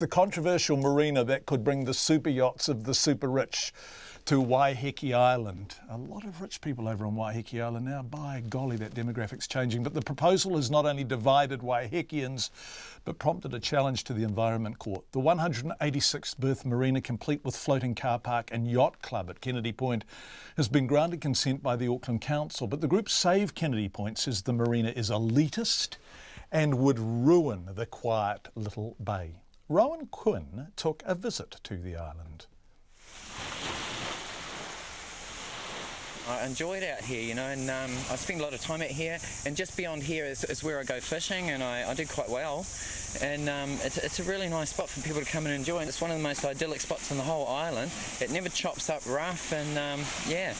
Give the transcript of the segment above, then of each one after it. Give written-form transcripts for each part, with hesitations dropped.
The controversial marina that could bring the super yachts of the super rich to Waiheke Island. A lot of rich people over on Waiheke Island now. By golly, that demographic's changing. But the proposal has not only divided Waihekeans, but prompted a challenge to the Environment Court. The 186th berth marina, complete with floating car park and yacht club at Kennedy Point, has been granted consent by the Auckland Council. But the group Save Kennedy Point says the marina is elitist and would ruin the quiet little bay. Rowan Quinn took a visit to the island. I enjoy it out here, you know, and I spend a lot of time out here, and just beyond here is where I go fishing, and I do quite well, and it's a really nice spot for people to come and enjoy, and it's one of the most idyllic spots on the whole island. It never chops up rough, and yeah,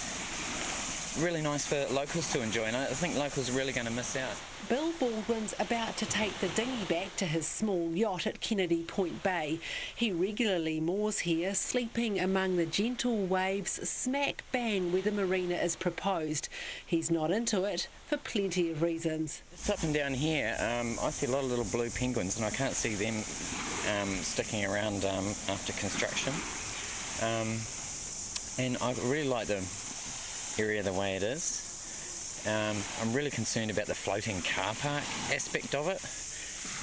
really nice for locals to enjoy, and I think locals are really going to miss out. Bill Baldwin's about to take the dinghy back to his small yacht at Kennedy Point Bay. He regularly moors here, sleeping among the gentle waves smack bang where the marina is proposed. He's not into it for plenty of reasons. Just up and down here, I see a lot of little blue penguins, and I can't see them sticking around after construction. And I really like the area the way it is. I'm really concerned about the floating car park aspect of it,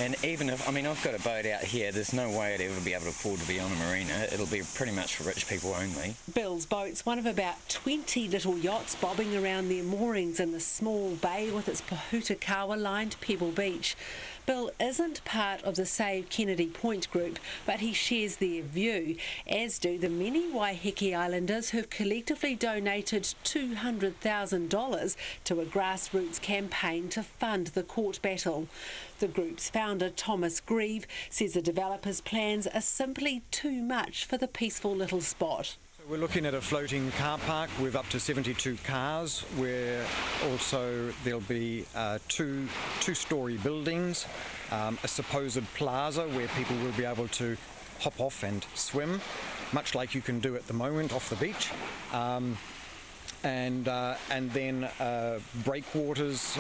and even if, I mean, I've got a boat out here, there's no way I'd ever be able to afford to be on a marina. It'll be pretty much for rich people only. Bill's boat's one of about 20 little yachts bobbing around their moorings in the small bay with its Pahutakawa-lined Pebble Beach. Bill isn't part of the Save Kennedy Point group, but he shares their view, as do the many Waiheke Islanders who've collectively donated $200,000 to a grassroots campaign to fund the court battle. The group's founder, Thomas Grieve, says the developer's plans are simply too much for the peaceful little spot. We're looking at a floating car park with up to 72 cars, where also there'll be two-storey buildings, a supposed plaza where people will be able to hop off and swim, much like you can do at the moment off the beach. And then breakwaters,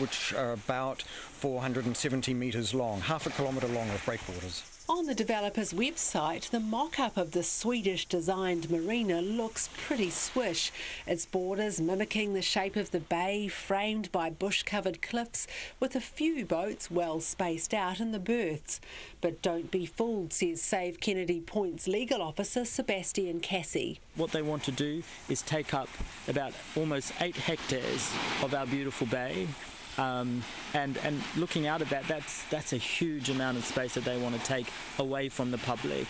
which are about 470 metres long, half a kilometre long of breakwaters. On the developer's website, the mock-up of the Swedish-designed marina looks pretty swish. Its borders mimicking the shape of the bay, framed by bush-covered cliffs, with a few boats well spaced out in the berths. But don't be fooled, says Save Kennedy Point's legal officer, Sebastian Cassie. What they want to do is take up about almost 8 hectares of our beautiful bay. And looking out at that, that's a huge amount of space that they want to take away from the public,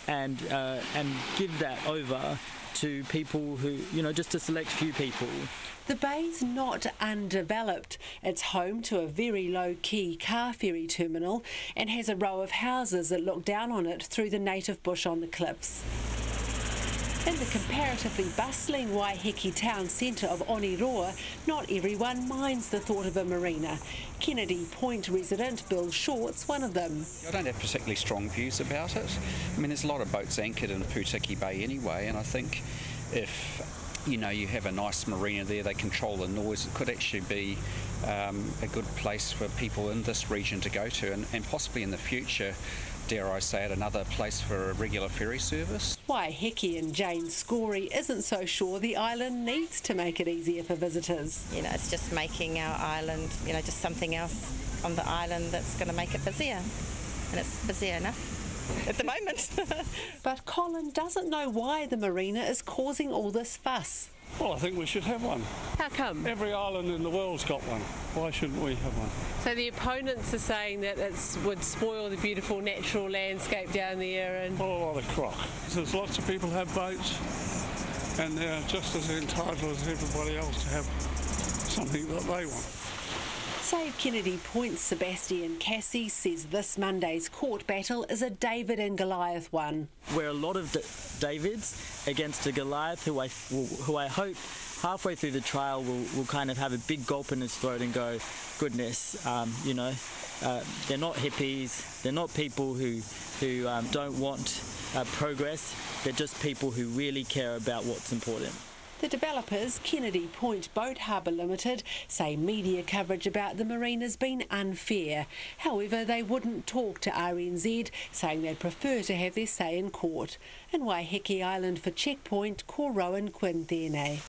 and give that over to people who, you know, just a select few people. The bay's not undeveloped. It's home to a very low-key car ferry terminal and has a row of houses that look down on it through the native bush on the cliffs. In the comparatively bustling Waiheke town centre of Oniroa, not everyone minds the thought of a marina. Kennedy Point resident Bill Short's one of them. I don't have particularly strong views about it. I mean, there's a lot of boats anchored in Putiki Bay anyway, and I think if, you know, you have a nice marina there, they control the noise, it could actually be a good place for people in this region to go to, and possibly in the future, dare I say it, another place for a regular ferry service. Waiheke and Jane Scory isn't so sure the island needs to make it easier for visitors. You know, it's just making our island, you know, just something else on the island that's going to make it busier. And it's busier enough at the moment. But Colin doesn't know why the marina is causing all this fuss. Well, I think we should have one. How come? Every island in the world's got one. Why shouldn't we have one? So the opponents are saying that it would spoil the beautiful natural landscape down there. And Well, a lot of crock. There's lots of people have boats, and they're just as entitled as everybody else to have something that they want. Save Kennedy Point's Sebastian Cassie says this Monday's court battle is a David and Goliath one. We're a lot of Davids against a Goliath who I hope halfway through the trial will kind of have a big gulp in his throat and go, goodness, you know, they're not hippies, they're not people who don't want progress, they're just people who really care about what's important. The developers, Kennedy Point Boat Harbour Limited, say media coverage about the marina's been unfair. However, they wouldn't talk to RNZ, saying they'd prefer to have their say in court. In Waiheke Island for Checkpoint, ko Rowan Quinn tēnei.